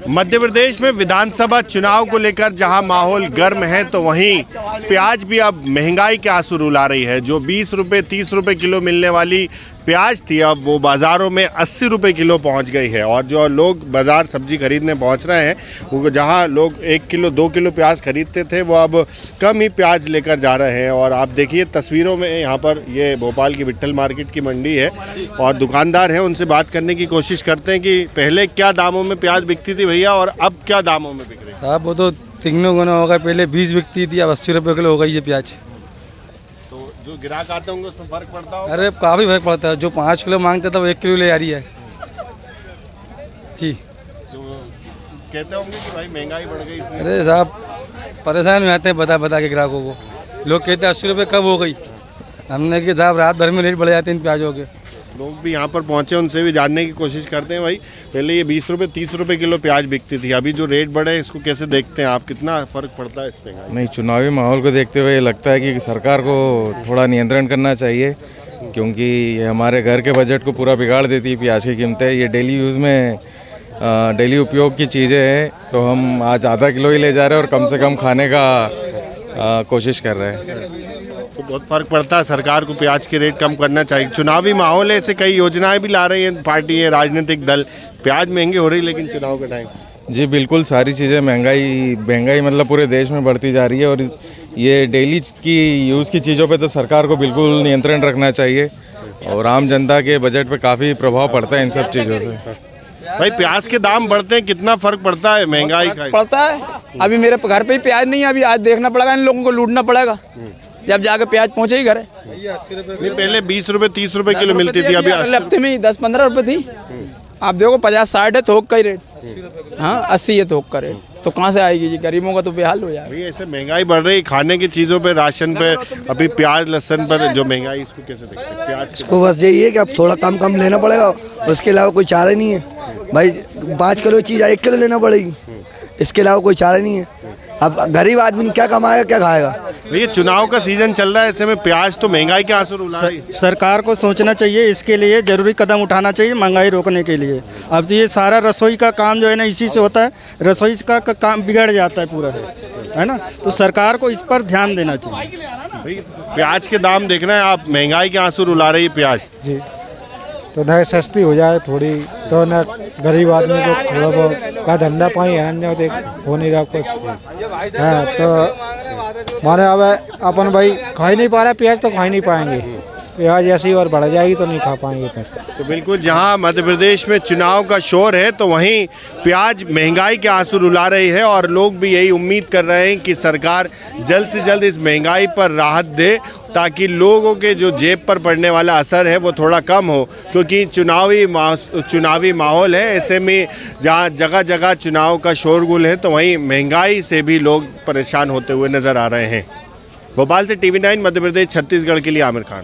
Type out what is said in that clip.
मध्य प्रदेश में विधानसभा चुनाव को लेकर जहां माहौल गर्म है तो वहीं प्याज भी अब महंगाई के आंसू रुला रही है। जो 20 रुपये 30 रुपये किलो मिलने वाली प्याज थी अब वो बाज़ारों में 80 रुपये किलो पहुंच गई है। और जो लोग बाज़ार सब्जी खरीदने पहुंच रहे हैं वो जहां लोग 1 किलो 2 किलो प्याज खरीदते थे वो अब कम ही प्याज लेकर जा रहे हैं। और आप देखिए तस्वीरों में यहाँ पर ये भोपाल की विट्ठल मार्केट की मंडी है और दुकानदार हैं, उनसे बात करने की कोशिश करते हैं कि पहले क्या दामों में प्याज बिकती थी भैया और अब क्या दामों में बिक रही है। साहब वो तो तिगनों गुना होगा, पहले 20 बिकती थी अब 80 रुपये किलो हो गई है प्याज। तो जो ग्राहक आते होंगे उसमें फर्क पड़ता होगा? अरे काफ़ी फर्क पड़ता है, जो 5 किलो मांगता था वो 1 किलो ले आ रही है जी। जो कहते होंगे कि भाई महंगाई बढ़ गई इसलिए। अरे साहब परेशान हो जाते हैं बता के ग्राहकों को। लोग कहते हैं 80 रुपये कब हो गई, हमने कि साहब रात भर में रेट बढ़ जाते हैं इन प्याजों के। लोग भी यहाँ पर पहुँचे, उनसे भी जानने की कोशिश करते हैं। भाई पहले ये 20 रुपये 30 रुपये किलो प्याज बिकती थी, अभी जो रेट बढ़े इसको कैसे देखते हैं आप, कितना फ़र्क पड़ता है इससे? नहीं, चुनावी माहौल को देखते हुए लगता है कि सरकार को थोड़ा नियंत्रण करना चाहिए, क्योंकि ये हमारे घर के बजट को पूरा बिगाड़ देती है प्याज की कीमतें। ये डेली यूज़ में डेली उपयोग की चीज़ें हैं, तो हम आज आधा किलो ही ले जा रहे हैं और कम से कम खाने का कोशिश कर रहे हैं। तो बहुत फ़र्क पड़ता है, सरकार को प्याज के रेट कम करना चाहिए। चुनावी माहौल है, ऐसे कई योजनाएं भी ला रही हैं पार्टी है, राजनीतिक दल। प्याज महंगी हो रही लेकिन चुनाव के टाइम। जी बिल्कुल, सारी चीज़ें महंगाई मतलब पूरे देश में बढ़ती जा रही है और ये डेली की यूज़ की चीज़ों पे तो सरकार को बिल्कुल नियंत्रण रखना चाहिए और आम जनता के बजट पे काफ़ी प्रभाव पड़ता है इन सब चीज़ों से। भाई प्याज के दाम बढ़ते हैं, कितना फर्क पड़ता है महंगाई का? पड़ता है। अभी मेरे घर पे ही प्याज नहीं है, अभी आज देखना पड़ेगा, इन लोगों को लूटना पड़ेगा जब जाके प्याज पहुंचे ही घर। नहीं, पहले 20 रुपये 30 रुपये किलो मिलती थी, अभी हफ्ते में 10-15 रुपए थी। आप देखो 50-60 है थोक का ही रेट, हाँ 80 है थोक का रेट, तो कहाँ से आएगी जी? गरीबों का तो बेहाल हो जाएगा। ऐसे महंगाई बढ़ रही खाने की चीज़ों पे, राशन पे, अभी प्याज लहसुन पर जो महंगाई, इसको कैसे देखते हैं? प्याज इसको बस यही है कि अब थोड़ा कम लेना पड़ेगा, उसके अलावा कोई चारा नहीं है। भाई 5 किलो चीज़ 1 किलो लेना पड़ेगी, इसके अलावा कोई चारा नहीं है। अब गरीब आदमी क्या कमाएगा, क्या खाएगा? ये चुनाव का सीजन चल रहा है, ऐसे में प्याज तो महंगाई के आंसू रुला रही है। सरकार को सोचना चाहिए, इसके लिए जरूरी कदम उठाना चाहिए महंगाई रोकने के लिए। अब ये सारा रसोई का काम जो है ना इसी से होता है, रसोई का काम बिगड़ जाता है पूरा, है ना। तो सरकार को इस पर ध्यान देना चाहिए। प्याज के दाम देखना है आप, महंगाई के आंसू रुला रही है प्याज जी। तो न सस्ती हो जाए थोड़ी, तो न गरीब आदमी को थोड़ा बहुत का धंधा पाई है, हो नहीं रहा कुछ है। तो माने अब अपन भाई खा ही नहीं पा रहे प्याज, तो खा ही नहीं पाएंगे। प्याज ऐसी और बढ़ जाएगी तो नहीं खा पाएंगे फिर। तो बिल्कुल, जहां मध्य प्रदेश में चुनाव का शोर है तो वहीं प्याज महंगाई के आंसू रुला रही है और लोग भी यही उम्मीद कर रहे हैं कि सरकार जल्द से जल्द इस महंगाई पर राहत दे ताकि लोगों के जो जेब पर पड़ने वाला असर है वो थोड़ा कम हो, क्योंकि चुनावी माहौल है। ऐसे में जहां जगह जगह चुनाव का शोरगुल है तो वहीं महंगाई से भी लोग परेशान होते हुए नजर आ रहे हैं। भोपाल से TV9 मध्य प्रदेश छत्तीसगढ़ के लिए आमिर खान।